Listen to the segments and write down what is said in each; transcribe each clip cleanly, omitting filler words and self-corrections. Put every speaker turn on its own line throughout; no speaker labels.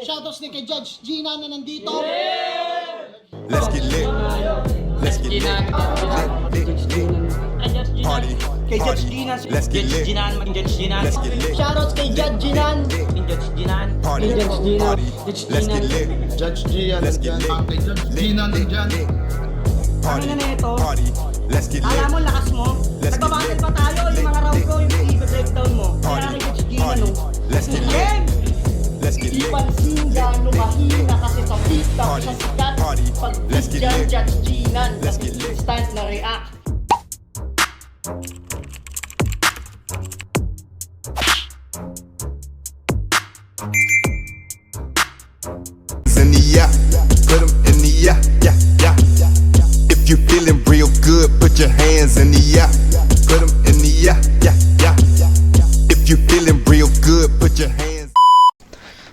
Shoutouts din kay Judge Gina na nandito.
Let's get lit. Let's get lit. Party.
Kay Judge Gina.
Let's get lit. Let's get lit.
Shoutouts kay Judge Ginan.
Party. Party. Let's get lit.
Judge Gian.
Let's get lit.
Gina nandyan.
Party.
Ano na ito?
Party. Let's get lit.
Alam mo, lakas mo.
Let's get
Nagbabattle
lit.
pa tayo. Yung mga round ko, yung i-breakdown mo. Kaya
Party.
kay Judge Gina,
Party.
no?
Let's get lit.
Game!
Let's get
Di
lit.
pansin gano'ng mahina kasi sa TikTok
Party.
sa sikat.
Party.
Pag
Let's get
dyan,
lit.
Judge Ginan.
Let's get lit.
Instant na react.
In the yeah, put 'em in the yeah, yeah, yeah. If you feeling real good, put your hands in the yeah, put 'em in the yeah, yeah, yeah. If you feeling real good, put your hands.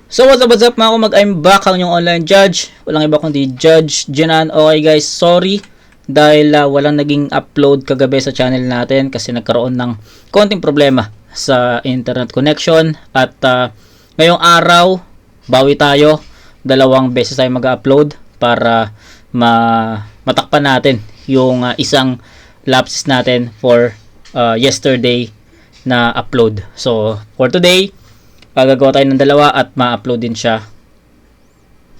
So what's up mga kumag, I'm back ang inyong online judge. Walang iba kundi Judge Ginan. Okay guys, sorry dahil walang naging upload kagabi sa channel natin kasi nagkaroon ng konting problema sa internet connection. At ngayong araw, bawi tayo. 2 beses tayo mag-upload para matakpan natin yung isang lapses natin for yesterday na upload. So for today, gagawa tayo ng 2 at ma-upload din siya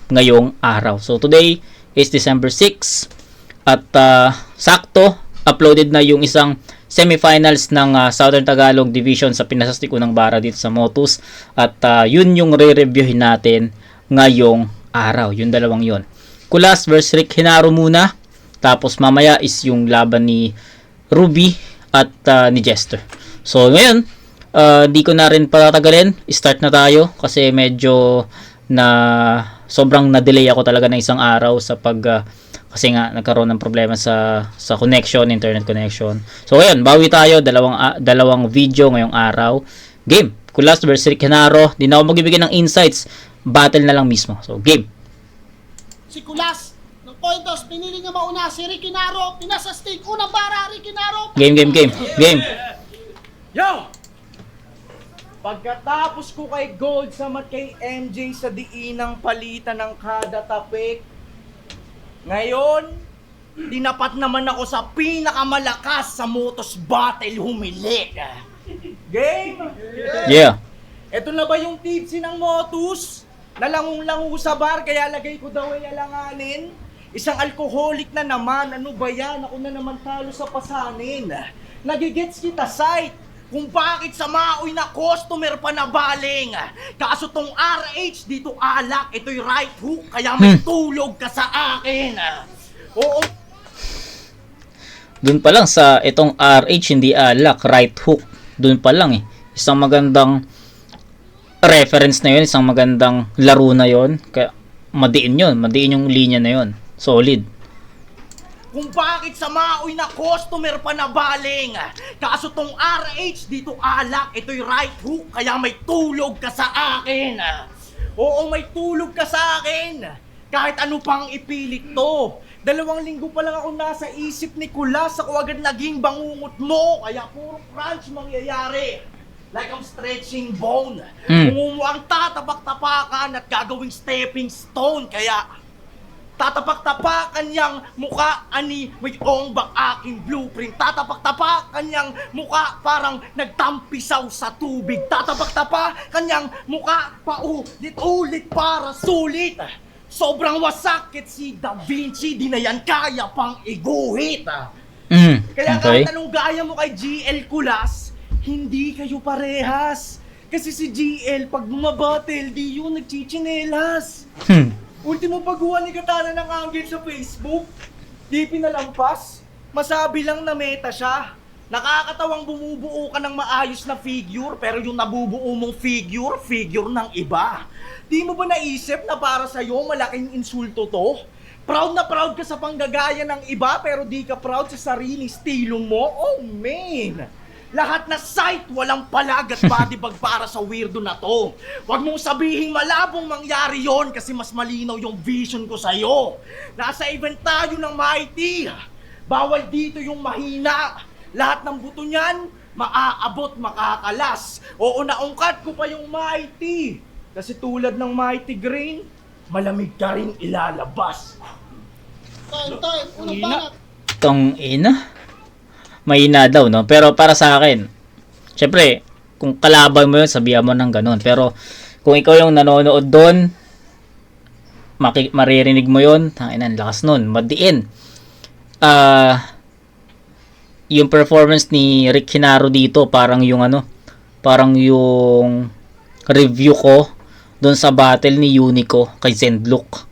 ngayong araw. So today is December 6 at sakto uploaded na yung isang semifinals ng Southern Tagalog Division sa Pinasastik Unang Bara dito sa Motus at yun yung re-reviewin natin ngayong araw. Yung 2 yun. Kulas versus Rick Hinaro muna, tapos mamaya is yung laban ni Ruby at ni Jester. So ngayon, di ko na rin patatagalin, start na tayo kasi medyo sobrang na-delay ako talaga ng 1 araw sa kasi nga nagkaroon ng problema sa connection, internet connection. So ayun, bawi tayo, dalawang video ngayong araw. Game, Kulas versus Rick Hinaro. Di na ako magbibigay ng insights, battle na lang mismo. So game.
Si Kulas ng Pointos, pinili niya mauna si Ricky Naro. Pinasastig unang bara, Ricky Naro.
Game.
Yo! Pagkatapos ko kay Gold sa kay MJ sa diinang palitan ng kada tapik, ngayon, tinapat naman ako sa pinakamalakas sa Motos Battle humilik. Game?
Yeah.
Ito na ba yung tipsy ng Motus? Nalangung-langu sa bar kaya lagay ko daw ay alanganin? Isang alcoholic na naman, ano ba yan? Ako na naman talo sa pasanin. Nagigets kita sight kung bakit sa maoy na customer pa na baling. Kaso tong RH dito alak, ito'y right hook, kaya may tulog ka sa akin. Oo.
Doon pa lang sa itong RH, hindi alak, right hook. Doon pa lang isang magandang reference na yun, isang magandang laro na yun. Kaya madiin yung linya na yun. Solid.
Kung bakit sa maoy na customer pa na baling. Kaso tong RH dito alak, ito'y right hook, kaya may tulog ka sa akin. Oo, may tulog ka sa akin. Kahit ano pang ipilit to. 2 linggo pa lang ako nasa isip ni Kulas, ako agad naging bangungot mo. Kaya puro crunch mangyayari. Like I'm stretching bone. Ang tatapak-tapakan at gagawing stepping stone. Kaya tatapak-tapakan niyang mukha ani may ongbak aking blueprint. Tatapak-tapakan niyang mukha parang nagtampisaw sa tubig. Tatapak-tapakan niyang mukha paulit-ulit para sulit. Sobrang wasakit si Da Vinci, di na yan kaya pang iguhit. Kaya kahit anong gaya mo kay GL Kulas, hindi kayo parehas. Kasi si GL pag bumabattle, di yun nagchichinelas. Ultimo paghuwan ni Katana ng angle sa Facebook, di pinalampas, masabi lang na meta siya. Nakakatawang bumubuo ka ng maayos na figure, pero yung nabubuo mong figure ng iba. Di mo ba naisip na para sa'yo malaking insulto to? Proud na proud ka sa panggagaya ng iba, pero di ka proud sa sariling estilo mo? Oh man! Lahat na site, walang palag at bodybag para sa weirdo na to. Huwag mong sabihing malabong mangyari yon kasi mas malinaw yung vision ko sa'yo. Nasa event tayo ng Mighty. Bawal dito yung mahina. Lahat ng buto niyan, maaabot, makakalas. Oo, naungkat ko pa yung Mighty. Kasi tulad ng Mighty Grain, malamig ka rin ilalabas.
Toy, unang
Hina.
banat.
Tong ina. Mahina daw, no? Pero para sa akin, syempre, kung kalaban mo yun, sabihan mo ng ganun. Pero, kung ikaw yung nanonood doon, maririnig mo yun, tangina, ang lakas nun. Madiin. Yung performance ni Rick Hinaro dito, parang yung review ko doon sa battle ni Unico kay Zendlook.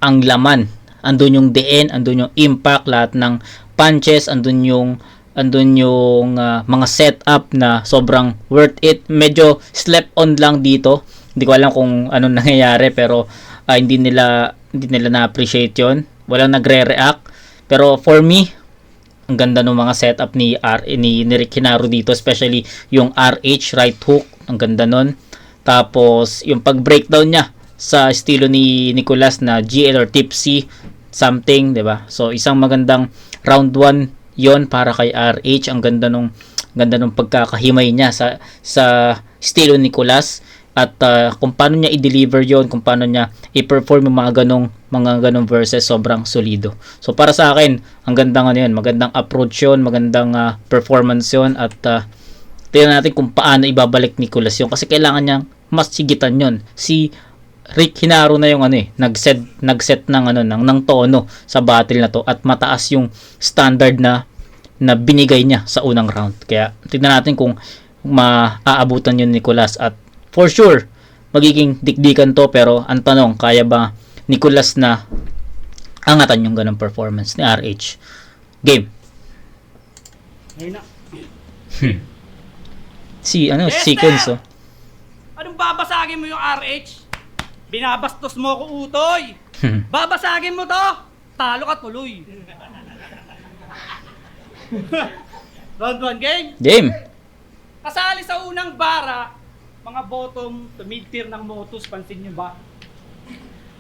Ang laman, andun yung DN, andun yung impact, lahat ng punches, andun yung mga setup na sobrang worth it. Medyo slept on lang dito. Hindi ko alam kung ano nangyayari, pero hindi nila na-appreciate yon. Walang nagre-react. Pero for me, ang ganda ng mga setup ni Rick Hinaro dito, especially yung RH right hook, ang ganda nun. Tapos yung pag-breakdown niya sa estilo ni Nicolas na GL or tipsy something, 'di ba? So isang magandang round 1 'yon para kay RH. Ang ganda nung pagkakahimay niya sa estilo ni Nicolas, at kung paano niya i-deliver yon, kung paano niya i-perform yung mga ganong verses, sobrang solido. So para sa akin, ang gandang magandang approach yon, magandang performance yon, at tingnan natin kung paano ibabalik Nicolas yon, kasi kailangan niyang mas sigitan yon. Si Rick Hinaro na yung nag-set ng tono sa battle na to, at mataas yung standard na binigay niya sa unang round. Kaya tingnan natin kung maaabutan yun Nicolas, at for sure magiging dikdikan to. Pero ang tanong, kaya ba Nicolas na angatan yung ganong performance ni RH? Game.
Hina.
Sequence, oh.
Anong babasagin mo yung RH? Binabastos mo ko, Utoy. Babasagin mo to. Talo ka tuloy. Round 1 game.
Game.
Kasali sa unang bara, mga bottom to mid-tier ng Motus, pansin nyo ba?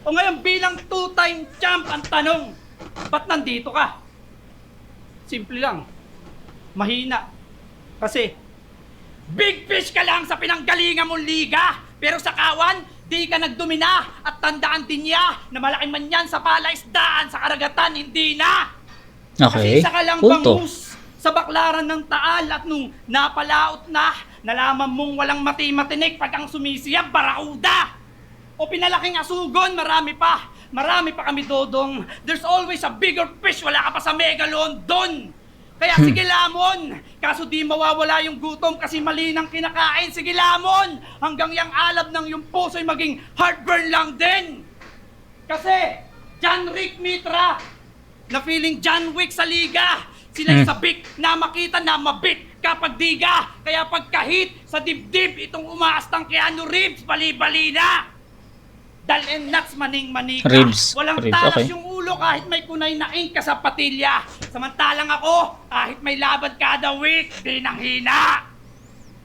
O ngayon bilang 2-time champ, ang tanong, ba't nandito ka? Simple lang, mahina. Kasi, big fish ka lang sa pinanggalingan mong liga, pero sa kawan, di ka nagdumina, at tandaan din niya na malaki man yan sa palaisdaan, sa karagatan, hindi na.
Okay.
Kasi isa ka lang
Punto.
bangus sa baklaran ng Taal, at nung napalaot na, nalaman mong walang mati-matinik pag ang sumisiyab, barakuda! O pinalaking asugon, marami pa kami dodong. There's always a bigger fish, wala ka pa sa Megalon doon. Kaya sige lamon, kaso di mawawala yung gutom kasi mali ng kinakain. Sige lamon, hanggang yung alab ng yung puso'y maging heartburn lang din. Kasi, John Rick Mitra, na feeling John Wick sa liga, sila'y sabik na makita na mabit kapag diga. Kaya pagkahit sa dibdib, itong umaastang Keanu Reeves, bali-bali na. Dal and nuts, maning-manika.
Ribs.
Walang
Ribs,
talas
okay.
yung ulo kahit may kunay na ink ka sa patilya. Samantalang ako, kahit may laban kada week, di nang hina.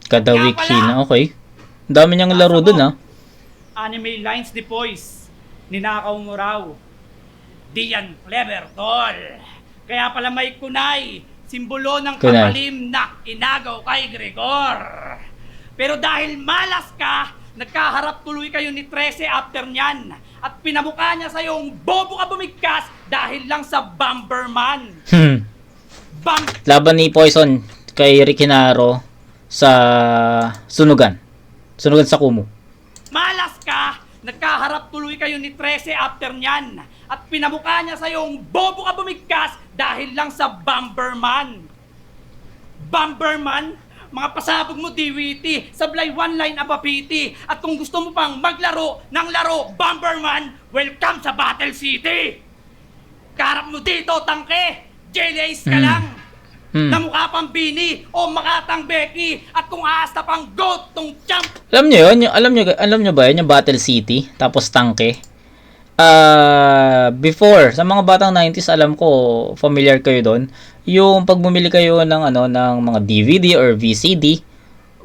Kada
Kaya
week
pala,
Hina, okay. Ang dami niyang laro dun, ah.
Anime lines ni Poise, ninakaw mo raw. Di yan clever, tol. Kaya pala may kunay, simbolo ng
Kunay.
kapalim na inagaw kay Gregor. Pero dahil malas ka, nagkaharap tuloy kayo ni 13 after nyan. At pinamukha niya sa'yong bobo ka bumigkas dahil lang sa Bomberman.
Laban ni Poison kay Rick Hinaro sa Sunugan. Sunugan sa Kumu.
Malas ka, nagkaharap tuloy kayo ni 13 after nyan. At pinamukha niya sa'yong bobo ka bumigkas dahil lang sa Bomberman. Bomberman? Mga pasabog mo, DWT, sablay one line abapiti. At kung gusto mo pang maglaro ng laro, Bomberman, welcome sa Battle City! Karap mo dito, tangke! J-Lace ka lang! Na mukha pang Bini o makatang Becky, at kung aasta pang GOAT tong champ.
Alam niyo yun? Alam niyo ba yun? Yung Battle City, tapos tangke. Before, sa mga batang 90s, alam ko, familiar kayo doon. Yung pag bumili kayo ng ng mga DVD or VCD,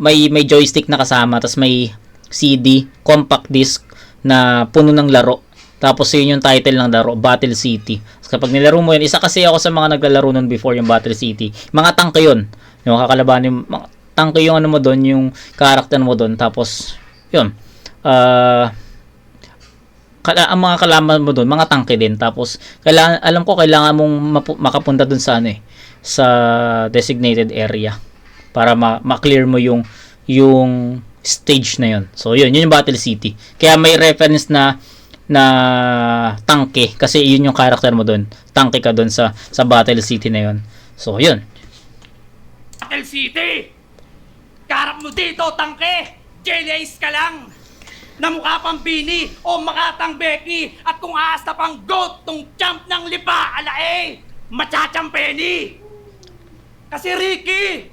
may joystick na kasama, tapos may CD, compact disc na puno ng laro. Tapos yun yung title ng laro, Battle City. So, kapag nilaro mo yun, isa kasi ako sa mga naglalaro nun before yung Battle City. Mga tangke yun. Yung kakalabanin, mga tangke yung mo doon, yung character mo doon. Tapos, yun. ang mga kalaban mo doon, mga tangke din. Tapos alam ko kailangan mong makapunta doon sa ano sa designated area para ma-clear mo yung stage na yun. So yun yung Battle City. Kaya may reference na tangke kasi yun yung character mo doon. Tangke ka doon sa Battle City na yun. So yun.
Battle City! Karap mo dito, tangke! Jellies ka lang! Na mukha pang Bini o Makatang Becky at kung aasta pang goat tong champ ng lipa, alae! Machachampeni! Kasi Ricky,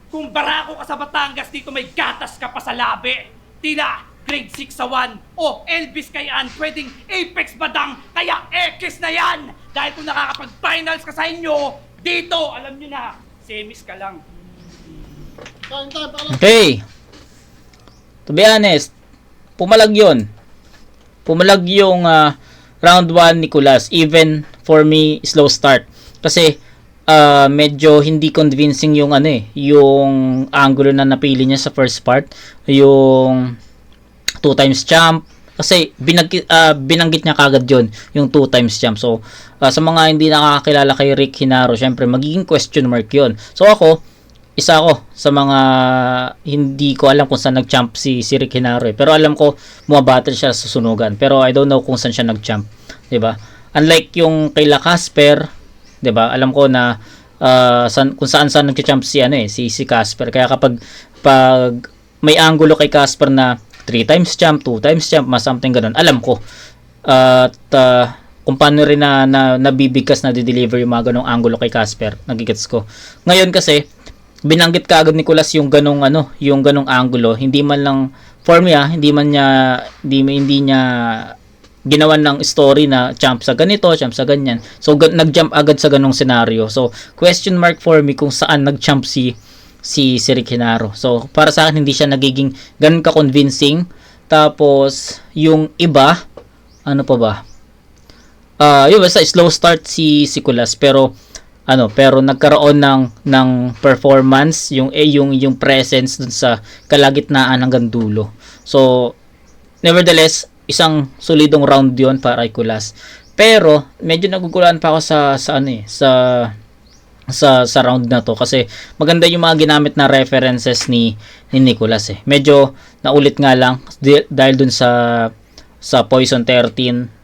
kung barako ka sa Batangas dito may gatas ka pa sa labi. Tila grade 6 sa 1 o Elvis kayaan pwedeng Apex Badang kaya X na yan! Dahil kung nakakapag-finals ka sa inyo, dito, alam nyo na, semis ka lang.
Okay. To be honest, pumalag yung round 1 ni Kulas. Even for me, slow start. Kasi medyo hindi convincing yung yung angulo na napili niya sa first part. Yung 2 times jump. Kasi binanggit niya kagad yun, yung 2 times jump. So, sa mga hindi nakakakilala kay Rick Hinaro, syempre magiging question mark yun. So isa ako sa mga hindi ko alam kung saan nag-jump si Rick Hinaro pero alam ko bumabattle siya sa susunugan. Pero I don't know kung saan siya nag-jump, 'di ba? Unlike yung kay La Casper, 'di ba? Alam ko na kung saan nag-jump si Casper. Kaya kapag may angulo kay Casper na 3 times jump, 2 times jump, mas something ganun, alam ko. At kung paano rin na nabibigkas na di-deliver yung mga ganong angulo kay Casper, nagigets ko. Ngayon kasi binanggit kaagad ni Kulas yung ganong angulo, hindi man lang for me hindi niya ginawan ng story na jump sa ganito, jump sa ganyan. So nag-jump agad sa ganong scenario. So question mark for me kung saan nag-jump si Rick Hinaro. So para sa akin hindi siya nagiging ganun ka-convincing. Tapos yung iba, ano pa ba? Yun basta slow start si Kulas pero nagkaroon ng performance yung presence dun sa kalagitnaan hanggang dulo. So nevertheless, isang solidong round 'yon para kay Kulas. Pero medyo nagugulan pa ako sa round na to kasi maganda yung mga ginamit na references ni Nicolas Medyo naulit nga lang dahil dun sa Poison 13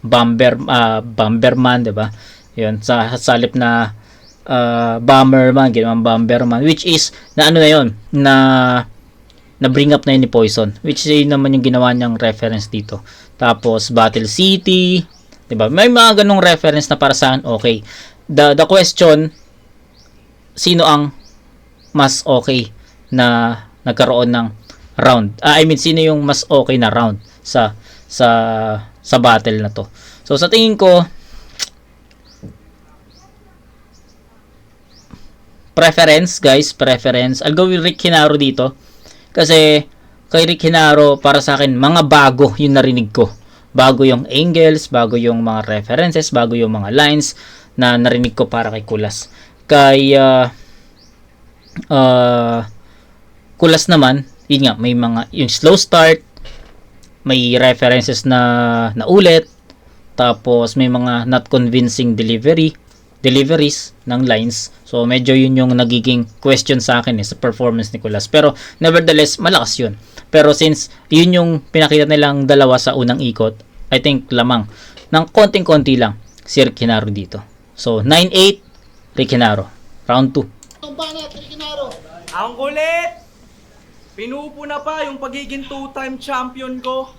Bomberman, 'di ba? Yun, sa salip na Bomberman, ginawang Bomberman, which is na bring up na yun ni Poison, which is yun naman yung ginawa niyang reference dito. Tapos Battle City, 'di ba? May mga ganong reference na para saan okay. The question, sino ang mas okay na nagkaroon ng round? Sino yung mas okay na round sa battle na to? So sa tingin ko, preference. I'll go with Rick Hinaro dito. Kasi kay Rick Hinaro, para sa akin, mga bago yung narinig ko. Bago yung angles, bago yung mga references, bago yung mga lines na narinig ko para kay Kulas. Kay Kulas naman, yun nga, may mga yung slow start, may references na ulit, tapos may mga not convincing deliveries ng lines. So medyo yun yung nagiging question sa akin sa performance ni Kulas. Pero nevertheless, malakas yun. Pero since yun yung pinakita nilang dalawa sa unang ikot, I think lamang ng konting-konti lang si Rick Hinaro dito. So 9-8 Rick Hinaro. Round 2.
Ang banat, Rick Hinaro.
Ang kulit! Pinupuna pa yung pagiging 2-time champion ko.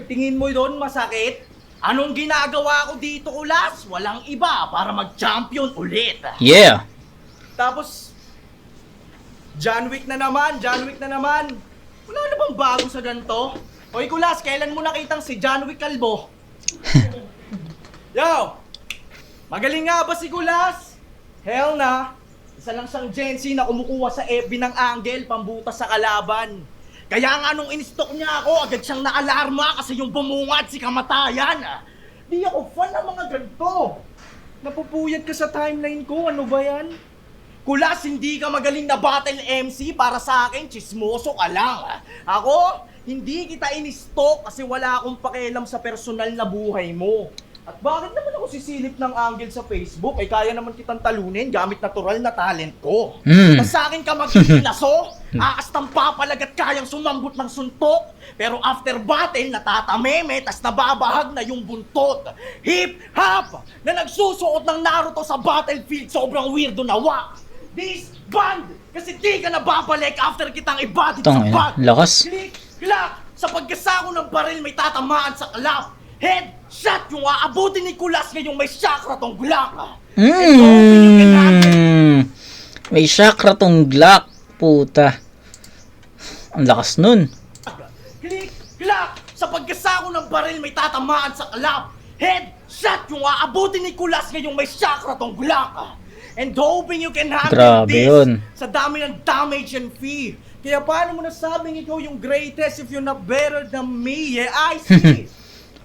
Tingin mo doon masakit? Anong ginagawa ko dito, Kulas? Walang iba para mag-champion ulit.
Yeah.
Tapos, John Wick na naman. Wala na bang bago sa ganito? Hoy, Kulas, kailan mo nakitang si John Wick kalbo? Yo! Magaling nga ba si Kulas? Hell na. Isa lang siyang Gen Z na kumukuha sa FB ng angle pambutas sa kalaban. Kaya nga nung in-stock niya ako, agad siyang naalarma kasi yung bumungad si kamatayan. Di ako fan ng mga ganito. Napupuyat ka sa timeline ko, ano ba yan? Kulas, hindi ka magaling na battle MC para sa akin, chismoso ka lang. Ako, Hindi kita in-stalk kasi wala akong pakialam sa personal na buhay mo. At bakit naman ako sisilip ng angle sa Facebook? Ay kaya naman kitang talunin gamit natural na talent ko. Tas sa akin ka magkikilaso, aastang papalagat kayang sumambot ng suntok. Pero after battle, natatameme, tas nababahag na yung buntot. Hip-hop na nagsusuot ng Naruto sa battlefield, sobrang weirdo nawa. This band, kasi di ka nababalik after kitang ibadit sa bag.
Lakas.
Click, clack, sa pagkasako ng baril may tatamaan sa kalap. Headshot yung aabutin ni Kulas ngayong may chakra tong Glock.
May chakra tong Glock. Puta. Ang lakas nun.
Click, clack, sa pagkasako ng baril may tatamaan sa kalap. Headshot yung aabutin ni Kulas ngayong may chakra tong Glock. And hoping you can handle
Grabe
this
yun.
sa dami ng damage and fee. Kaya paano mo nasabing ikaw yung greatest if you're not better than me? Yeah, I see.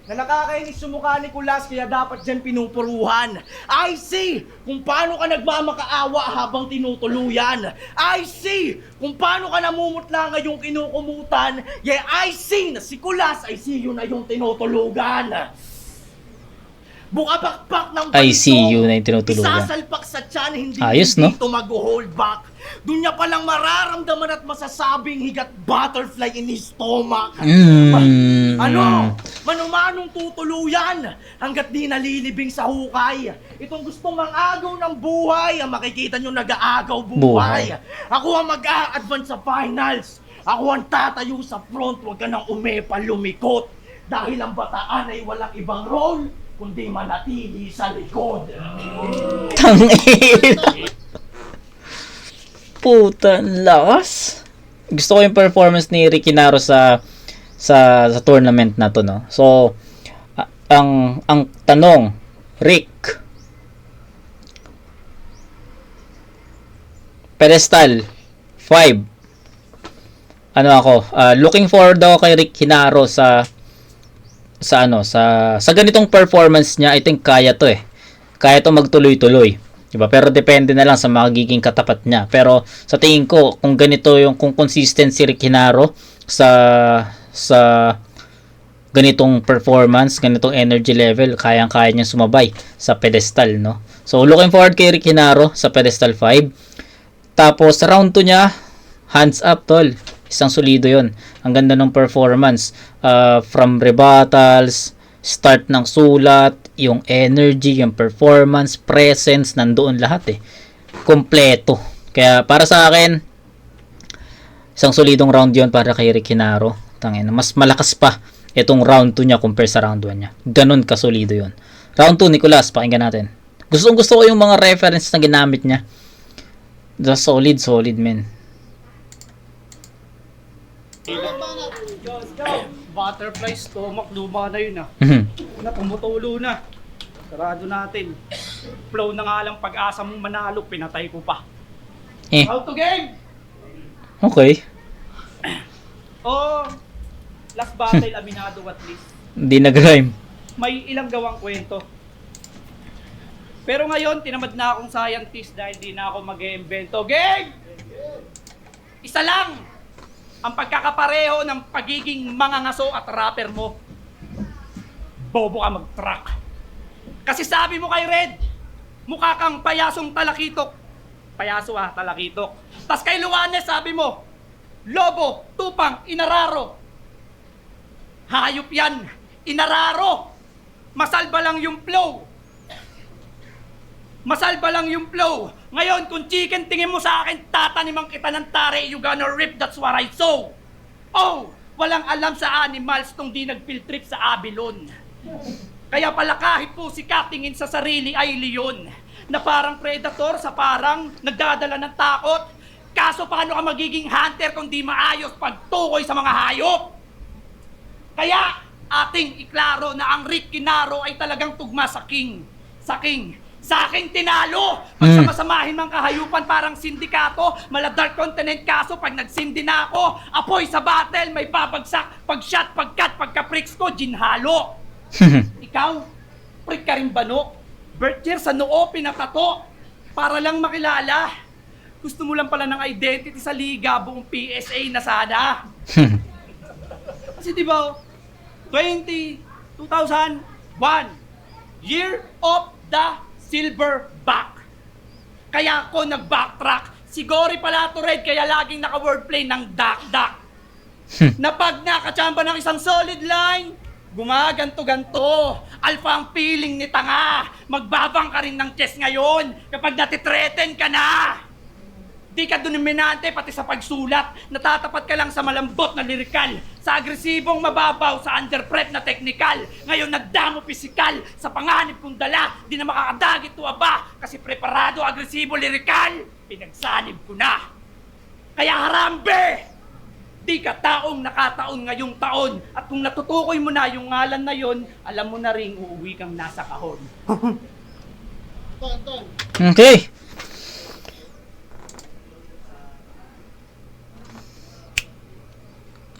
Na nakakainis sumukha ni Kulas kaya dapat dyan pinupuruhan. I see kung paano ka nagmamakaawa habang tinutuluyan. I see kung paano ka namumutla ngayong kinukumutan. Yeah, I see na si Kulas ay see you na yung tinutulugan. Bukabakbak ng
I see you na yung tinutulugan.
Isasalpak sa tiyan, hindi
Ayos, no?
dito mag-hold back. Doon niya palang mararamdaman at masasabing higat butterfly in his stomach. Ano? Manumanong tutuluyan hanggat di nalilibing sa hukay. Itong gustong mang-agaw ng buhay, ang makikita nyo nag-aagaw buhay. Ako ang mag-a-advance sa finals. Ako ang tatayo sa front, huwag ka nang umepa lumikot. Dahil ang bataan ay walang ibang role, kundi manatili sa likod.
Tangina. Puta, ang lakas. Gusto ko yung performance ni Ricky Naro sa tournament na to, no. So ang tanong, Rick, pedestal 5. Ano ako, looking forward daw kay Rick Hinaro sa ganitong performance niya. I think kaya to Kaya to magtuloy-tuloy. Diba? Pero depende na lang sa magiging katapat niya. Pero sa tingin ko, kung ganito kung consistent si Rick Hinaro sa ganitong performance, ganitong energy level, kayang-kaya niya sumabay sa pedestal, no? So, looking forward kay Rick Hinaro sa pedestal 5. Tapos, sa round 2 niya, hands up, tol. Isang solido yon. Ang ganda ng performance. From rebuttals, start ng sulat, yung energy, yung performance, presence, nandoon lahat kompleto. Kaya para sa akin, isang solidong round yon para kay Rick Hinaro. Tangina, mas malakas pa itong round 2 niya compare sa round 1 niya. Ganon kasolido yon. Round 2, Nicolas, pakinggan natin. Gusto ko yung mga reference na ginamit niya. The solid, men.
Butterfly stomach, luma na yun na tumutulo na. Sarado natin. Flow na nga lang pag-asa mong manalo, pinatay ko pa. Out to game!
Okay.
Oh, last battle, aminado at least.
Hindi nag-rhyme.
May ilang gawang kwento. Pero ngayon, tinamad na akong scientist dahil di na ako mag-iimbento. Game! Isa lang ang pagkakapareho ng pagiging mangangaso at rapper mo. Bobo ka mag-track. Kasi sabi mo kay Red, mukha kang payasong talakitok. Payaso talakitok. Tas kay Luanes sabi mo, lobo, tupang, inararo. Hayop yan, inararo. Masalba lang yung flow. Masalba lang yung flow. Ngayon, kung chicken tingin mo sa akin, tatanimang kita ng tare, you gonna rip, that's what I saw. Oh, walang alam sa animals tong di nag-field trip sa Abilon. Kaya pala kahit po si tingin sa sarili ay leon, na parang predator sa parang nagdadala ng takot. Kaso paano ka magiging hunter kung di maayos pagtukoy sa mga hayop? Kaya ating iklaro na ang Rick Hinaro ay talagang tugma sa king. Sa aking tinalo! Pagsamasamahin ng kahayupan parang sindikato, mala dark continent kaso pag nagsindi na ako, apoy sa battle, may babagsak, pag-shot, pag-cut, pagka-pricks ko, ginhalo. Ikaw, prick ka rin bano? Birth year sa noo, pinatato, para lang makilala. Gusto mo lang pala ng identity sa liga, buong PSA na sana. Kasi di ba, 2001, Year of the Silverback. Kaya ako nag-backtrack. Si Gory pala to Red, kaya laging naka-wordplay ng dak-dak. Na pag nakachamba ng isang solid line, gumaganto-ganto. Alpha ang feeling ni tanga. Magbabang ka rin ng chest ngayon kapag natitreaten ka na. Di ka dominante pati sa pagsulat. Natatapat ka lang sa malambot na lirikal. Sa agresibong mababaw, sa underprep na teknikal. Ngayon nagdamo pisikal. Sa panganib kong dala, di na makakadagit to aba. Kasi preparado, agresibo, lirikal. Pinagsanib ko na. Kaya harambe! Di ka taong nakataon ngayong taon. At kung natutukoy mo na yung ngalan na yon, alam mo na ring uuwi kang nasa kahon.
Anton.
Okay.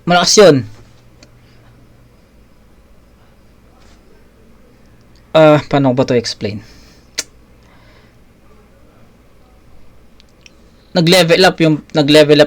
Malakas yun. Paano ko ba to explain? Nag-level up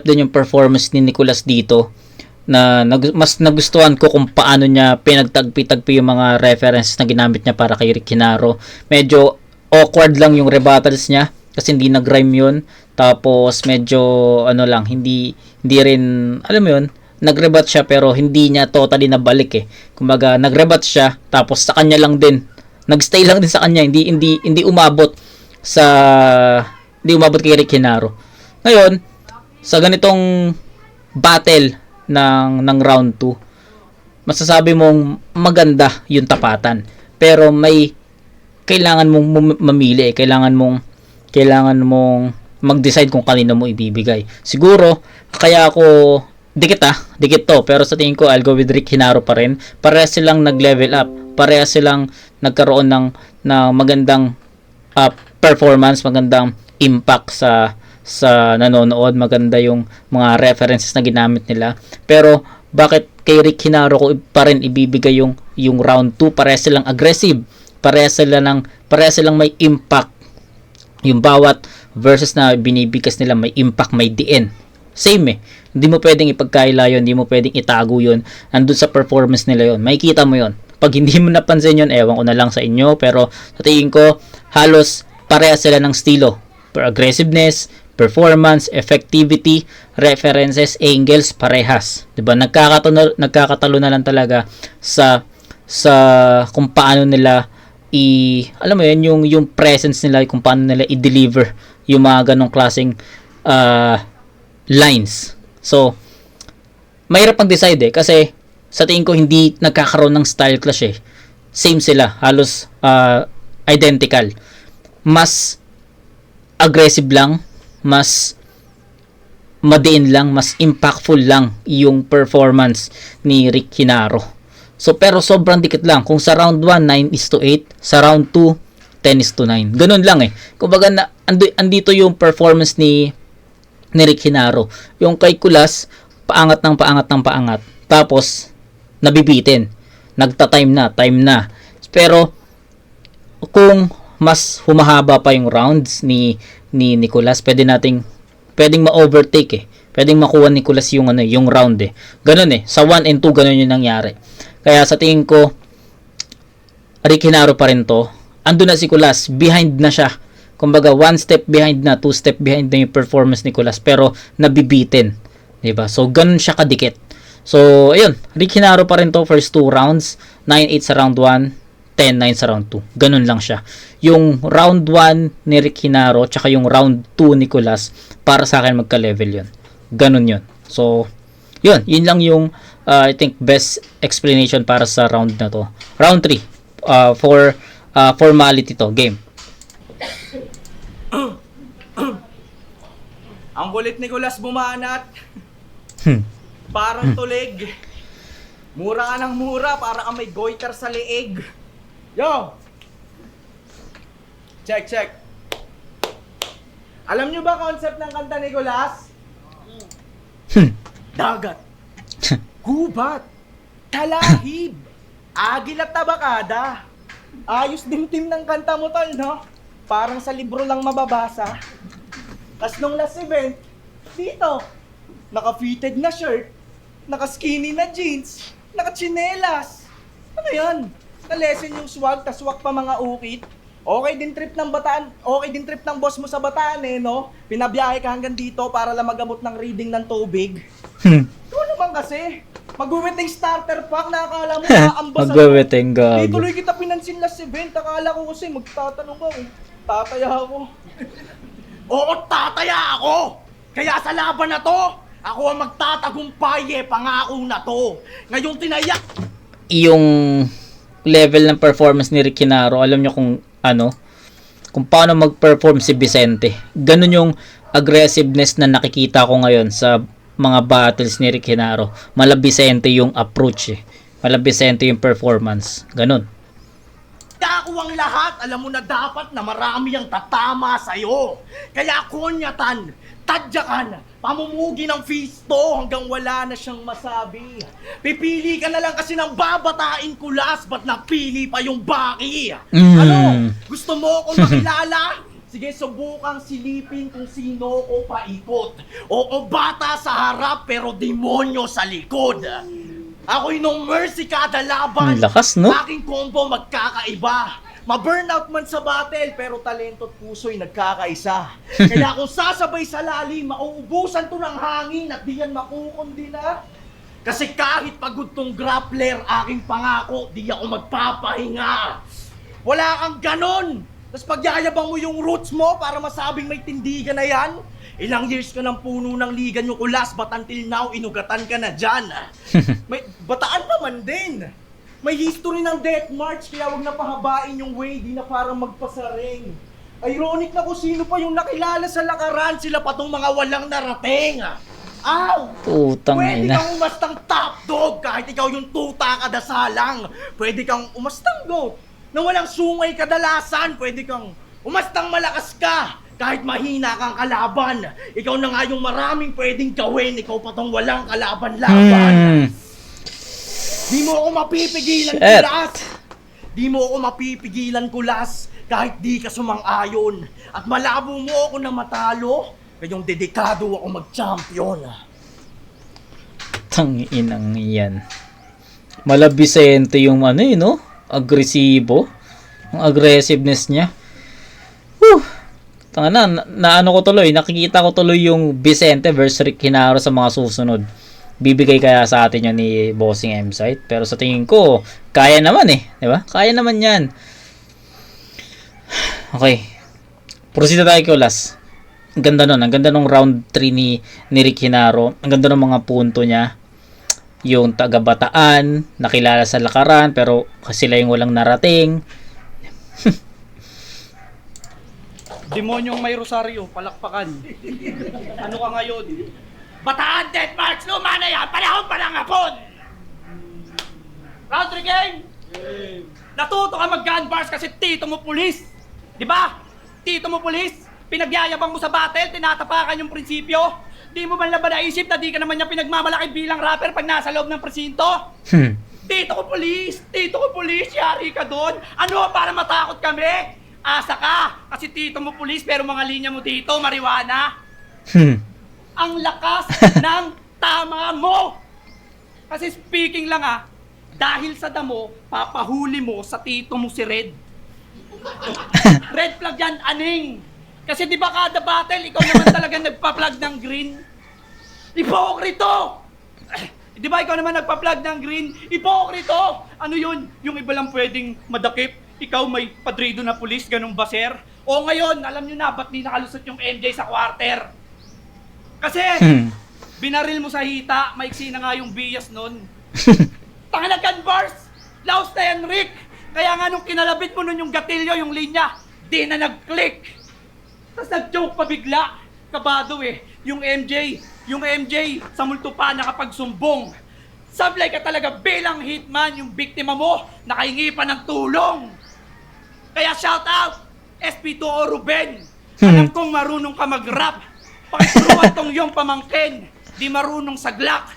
din yung performance ni Nicolas dito, na mas nagustuhan ko kung paano niya pinagtagpi-tagpi yung mga references na ginamit niya para kay Rick Hinaro. Medyo awkward lang yung rebuttals niya kasi hindi nag-rhyme yun. Tapos medyo hindi rin, alam mo yun, nag-rebut siya pero hindi niya totally nabalik eh. Kumbaga nag-rebut siya tapos sa kanya lang din. Nag-stay lang din sa kanya, hindi umabot kay Rick Hinaro. Ngayon, sa ganitong battle ng round 2, masasabi mong maganda yung tapatan. Pero may kailangan mong mamili, kailangan mong mag-decide kung kanino mo ibibigay. Siguro kaya ako dikit to, pero sa tingin ko I'll go with Rick Hinaro pa rin. Parehas silang nag-level up, parehas silang nagkaroon ng magandang performance, magandang impact sa nanonood, maganda yung mga references na ginamit nila. Pero bakit kay Rick Hinaro ko pa rin ibibigay yung round 2? Parehas silang aggressive, parehas silang may impact. Yung bawat verses na binibigkas nila may impact, may diin. Same eh. Hindi mo pwedeng ipagkaila yun, hindi mo pwedeng itago yun. Andun sa performance nila yun. Makikita mo yun. Pag hindi mo napansin yun, ewan ko na lang sa inyo. Pero sa tingin ko, halos parehas sila ng estilo. Aggressiveness, performance, effectivity, references, angles, parehas. Diba? Nagkakatalo na lang talaga sa kung paano nila alam mo yun, yung presence nila, kung paano nila i-deliver yung mga ganong klaseng lines. So, mahirap mag-decide eh, kasi sa tingin ko hindi nagkakaroon ng style clash eh. Same sila, halos identical. Mas aggressive lang, mas madiin lang, mas impactful lang yung performance ni Rick Hinaro. So, pero sobrang dikit lang. Kung sa round 1, 9:8, sa round 2, 10:9. Ganun lang eh. Kumbaga, andito yung performance ni Rick Hinaro. Yung kay Kulas, paangat. Tapos, nabibitin. Time na. Pero, kung mas humahaba pa yung rounds ni Nicolas, pwedeng ma-overtake eh. Pwedeng makuha ni Nicolas yung round eh. Ganun eh. Sa 1 and 2, ganun yung nangyari. Kaya sa tingin ko, Rick Hinaro pa rin to. Ando na si Kulas, behind na siya. Kumbaga, 1 step behind na, 2 step behind na yung performance ni Kulas, pero nabibitin. Diba? So, ganun siya kadikit. So, ayun, Rick Hinaro pa rin to, first 2 rounds, 9-8 sa round 1, 10-9 sa round 2. Ganun lang siya. Yung round 1 ni Rick Hinaro, tsaka yung round 2 ni Kulas, para sa akin magka-level yun. Ganun yun. So, yun lang yung I think best explanation para sa round na to. Round 3 for formality to game.
Ang kulit ni Kulas bumanat. Parang tulig. Mura ka ng mura, para ka may goiter sa leeg. Yo! Check. Alam nyo ba concept ng kanta ni Kulas? Dagat. Gubat, talahib, agil at tabakada. Ayos din team ng kanta mo, tol, no? Parang sa libro lang mababasa. Tas nung last event, dito, naka-fitted na shirt, naka-skinny na jeans, nakatsinelas. Ano yan? Na-lesson yung swag, tas swag pa mga ukit. Okay din trip ng Bataan, okay din trip ng boss mo sa Bataan eh, no? Pinabiyahe ka hanggang dito para lang magamot ng reading ng tubig. Ikaw naman kasi, mag-wedding starter pack na akala mo aambasan.
Mag-wedding, gago.
Di tuloy kita pinansin last event, akala ko kasi magtatanong ka eh. Tataya ako. Oo, tataya ako! Kaya sa laban na to, ako ang magtatagumpay eh, pangako na to. Ngayong tinayak
Yung level ng performance ni Ricky Naro, alam nyo kung ano, kung paano mag-perform si Vicente. Ganun yung aggressiveness na nakikita ko ngayon sa mga battles ni Ricky Naro. Mala Vicente yung approach eh. Mala Vicente yung performance. Ganun.
ako ang lahat, alam mo na dapat na marami ang tatama sa'yo. Kaya kunyatan, tadyakan, pamumugi ng fisto hanggang wala na siyang masabi. Pipili ka na lang kasi ng babatain kulas, ba't napili pa yung baki? Ano? Gusto mo akong makilala? Sige, subukang silipin kung sino ko paikot. Oo, bata sa harap pero demonyo sa likod. Ako'y no mercy kada laban.
Ang lakas, no?
Aking combo magkakaiba. Ma-burnout man sa battle pero talento at puso'y nagkakaisa. Kaya kung sasabay sa lalim, mauubusan to ng hangin at di yan makukundi na. Kasi kahit pagod tong grappler, aking pangako, di ako magpapahinga. Wala kang ganon. Tapos pagyayabang mo yung roots mo para masabing may tindigan na yan. Ilang years ka ng puno ng ligan yung ulas, but until now, inugatan ka na dyan. May bataan naman din. May history ng death march, kaya wag na pahabain yung way, di na parang magpasaring. Ironic na kung sino pa yung nakilala sa lakaran, sila pa tong mga walang narating. Aw!
Putang
Pwede
ina.
kang umastang top dog kahit ikaw yung tuta kadasalang. Pwede kang umastang goat na walang sungay kadalasan. Pwede kang umastang malakas ka kahit mahina kang kalaban. Ikaw na nga yung maraming pwedeng gawin. Ikaw pa tong walang kalaban-laban. Di mo ako mapipigilan,
Shit.
kulas. Di mo ako mapipigilan, kulas. Kahit di ka sumang-ayon. At malabo mo ako na matalo. Kayong dedikado ako mag-champion.
Tanginang yan. Mala Vicente yung ano eh, no? Agresibo. Ang aggressiveness niya. Whew! Tanga na ano ko tuloy, nakikita ko tuloy yung Vicente versus Rick Hinaro sa mga susunod. Bibigay kaya sa atin yun ni Bossing M-Site. Pero sa tingin ko, kaya naman eh. Diba? Kaya naman yan. Okay. Proceed na tayo kay Ulas. Ang ganda nun. Ang ganda nung round 3 ni Rick Hinaro. Ang ganda ng mga punto niya. Yung taga-Bataan, nakilala sa lakaran, pero sila yung walang narating.
Demonyong may rosaryo, palakpakan. Ano ka ngayon? Bataan, Death March, luma na yan! Panahon pa ng hapon! Round 3 game! Natuto ka mag-gun bars kasi tito mo pulis! Di ba? Tito mo pulis, pinagyayabang mo sa battle, tinatapakan yung prinsipyo. Di mo man lang ba naisip na di ka naman niya pinagmamalaki bilang rapper pag nasa loob ng presinto? Tito ko pulis, yari ka doon. Ano, para matakot kami? Asa ka, kasi tito mo pulis pero mga linya mo dito, marijuana. Ang lakas ng tama mo! Kasi speaking lang dahil sa damo, papahuli mo sa tito mo si Red. Red flag yan, aning! Kasi di ba kada battle, ikaw naman talaga nagpa-flag ng green? Ipokrito! Di ba ikaw naman nagpa-flag ng green? Ipokrito! Ano yun? Yung iba lang pwedeng madakip. Ikaw may padrido na pulis, ganong baser. O ngayon, alam nyo na, ba't di nakalusot yung MJ sa quarter? Kasi, binaril mo sa hita, maiksi na nga yung bias nun. Tanga na gun bars! Laos na yan, Rick! Kaya nga nung kinalabit mo nun yung gatilyo, yung linya, di na nag-click! Tapos nag-joke pa bigla. Kabado eh. Yung MJ, sa multo pa nakapagsumbong. Sablay ka talaga bilang hitman, yung biktima mo, nakahingi pa ng tulong. Kaya shout out, SP2O Ruben. Alam kong marunong ka mag-rap. Pakituruan tong yung pamangkin, di marunong sa Glock.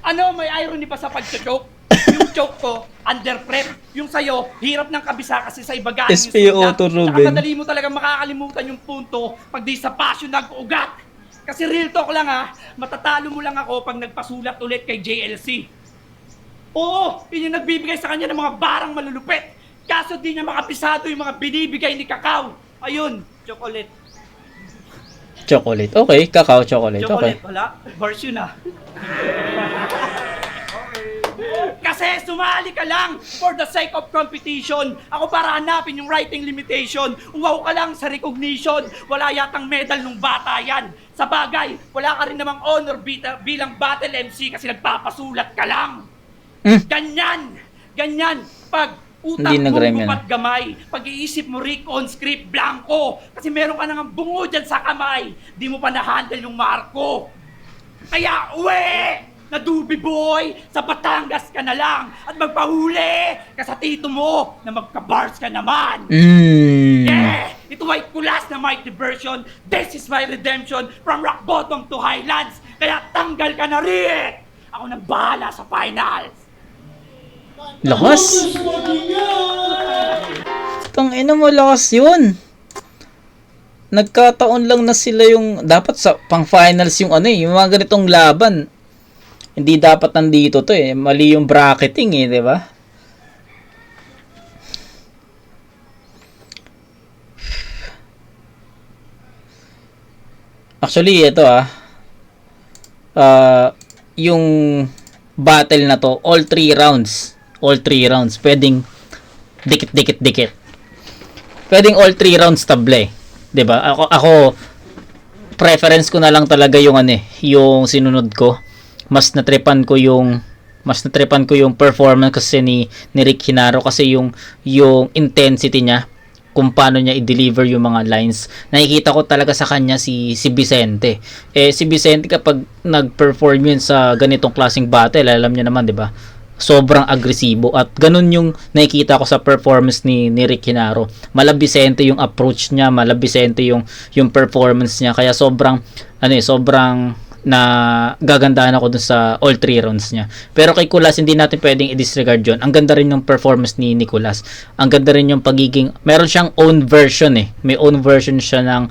Ano, may irony pa sa pag-choke? Yung choke ko, under prep. Yung sa'yo, hirap ng kabisa kasi sa iba galing
SPO to Ruben.
Nakakadali mo talaga makakalimutan yung punto pag di sa passion nag-ugat. Kasi real talk lang ha, matatalo mo lang ako pag nagpasulat ulit kay JLC. Oo, yun yung nagbibigay sa kanya ng mga barang malulupit. Kaso di niya makapisado yung mga binibigay ni Kakao. Ayun, chocolate.
Chocolate. Okay, kakao chocolate. Okay.
Chocolate, wala. Verse yun ah. Kasi sumali ka lang for the sake of competition. Ako para hanapin yung writing limitation. Uwaw ka lang sa recognition. Wala yatang medal nung bata yan. Sa bagay, wala ka rin namang honor bilang battle MC kasi nagpapasulat ka lang. Ganyan. Pag utak
Hindi
mo
nag-rhyme yan.
bupat gamay, pag-iisip mo Rick on script blanco. Kasi meron ka nang bungo dyan sa kamay. Di mo pa na-handle yung marko. Kaya uwi! Nadubi boy, sa Batangas ka na lang at magpahuli ka sa tito mo na magka-bars ka naman. Yeah! Ito ay kulas na my diversion. This is my redemption from rock bottom to highlands. Kaya tanggal ka na rin! Ako nang bahala sa finals.
Lakas. Tangina mo, lakas yun. Nagkataon lang na sila yung dapat sa pang finals yung ano yung mga ganitong laban. Hindi dapat nandito to eh. Mali yung bracketing eh, di ba? Actually, ito yung battle na to, all 3 rounds. Pwedeng dikit. Pwedeng all 3 rounds table. 'Di ba? Ako preference ko na lang talaga yung yung sinunod ko. Mas natripan ko yung performance kasi ni Rick Hinaro kasi yung intensity niya kung paano niya i-deliver yung mga lines. Nakikita ko talaga sa kanya si Vicente. Si Vicente kapag nag-perform yun sa ganitong klaseng battle, alam niyo naman, 'di ba? Sobrang agresibo at ganun yung nakikita ko sa performance ni Rick Hinaro. Malabisente yung approach niya, malabisente yung performance niya kaya sobrang na gagandahan ako dun sa all 3 rounds niya. Pero kay Kulas hindi natin pwedeng i-disregard yun. Ang ganda rin yung performance ni Nicolas. Ang ganda rin yung pagiging meron siyang own version May own version siya ng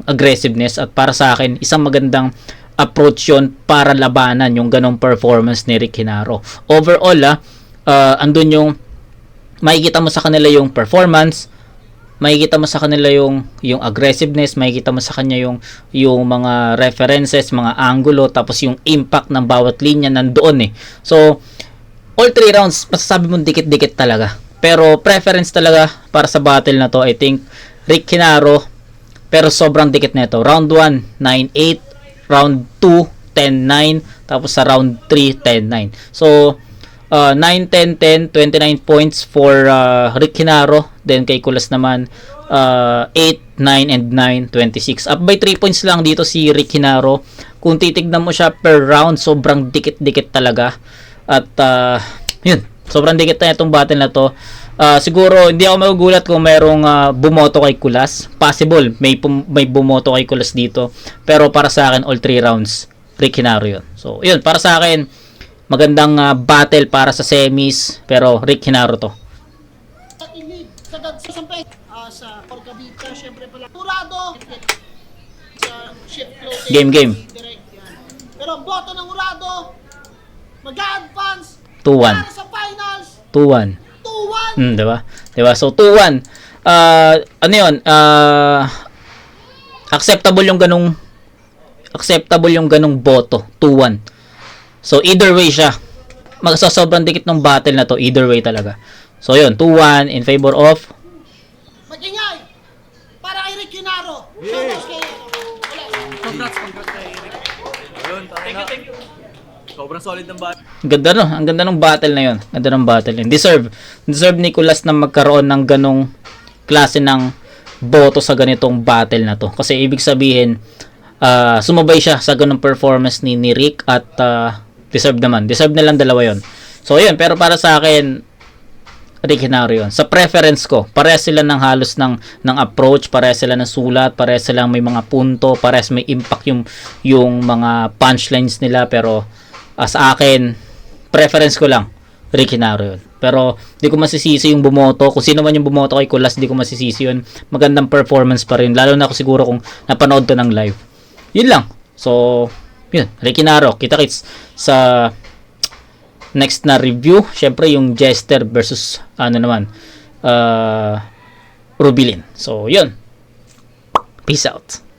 aggressiveness at para sa akin isang magandang approach yun para labanan yung ganong performance ni Rick Hinaro. Overall, andun yung makikita mo sa kanila yung performance, makikita mo sa kanila yung aggressiveness, makikita mo sa kanya yung mga references, mga angulo, tapos yung impact ng bawat linya nandoon So, all 3 rounds, masasabi mo dikit-dikit talaga. Pero preference talaga para sa battle na to, I think, Rick Hinaro, pero sobrang dikit na ito. Round 1, 9-8. Round 2, 10-9. Tapos sa round 3, 10-9. So, 9, 10, 10, 29 points for Rick Hinaro. Then kay Kulas naman 8, 9, and 9, 26. Up by 3 points lang dito si Rick Hinaro. Kung titignan mo siya per round, sobrang dikit-dikit talaga. At yun, sobrang dikit na itong battle na to. Siguro hindi ako magugulat kung merong bumoto kay Kulas. Possible may bumoto kay Kulas dito. Pero para sa akin all 3 rounds Rick Hinaro yun. So yun, para sa akin magandang battle para sa semis, pero Rick Hinaro to.
Sa sampay, sa Porcabita, syempre pala. Urado, sa shift floating.
Game.
Direct yan. Pero ang boto ng Urado, mag-a-advance
2-1.
para sa finals,
2-1.
2-1.
Diba? So 2-1. Ano yun? Acceptable yung ganong boto. 2-1. So either way siya. Sobrang dikit ng battle na to, either way talaga. So yun, 2-1 in favor of
Mag-ingay para kay Rick Hinaro. Shoutouts kay
Congrats kay Rick. Ayun,
Thank you.
sobrang solid ng bat.
ganda no, ang ganda ng battle na yun. Ganda ng battle yun. Deserve Nicolas na magkaroon ng ganong klase ng boto sa ganitong battle na to. Kasi ibig sabihin, sumabay siya sa ganong performance ni Rick at deserve nilang dalawa yon. So yun, pero para sa akin Rick Hinaro yun. Sa preference ko, parehas sila ng halos ng approach, parehas sila ng sulat, parehas sila may mga punto, parehas may impact yung mga punchlines nila, pero sa akin, preference ko lang Rick Hinaro yun. Pero di ko masisisi yung bumoto. Kung sino man yung bumoto kay Kulas, di ko masisisi yun. Magandang performance pa rin. Lalo na ako siguro kung napanood to ng live. yun lang. So, yun. Ricky Naro. Kita-kits sa next na review. Syempre, yung Jester versus, Rubilin. So, yun. Peace out.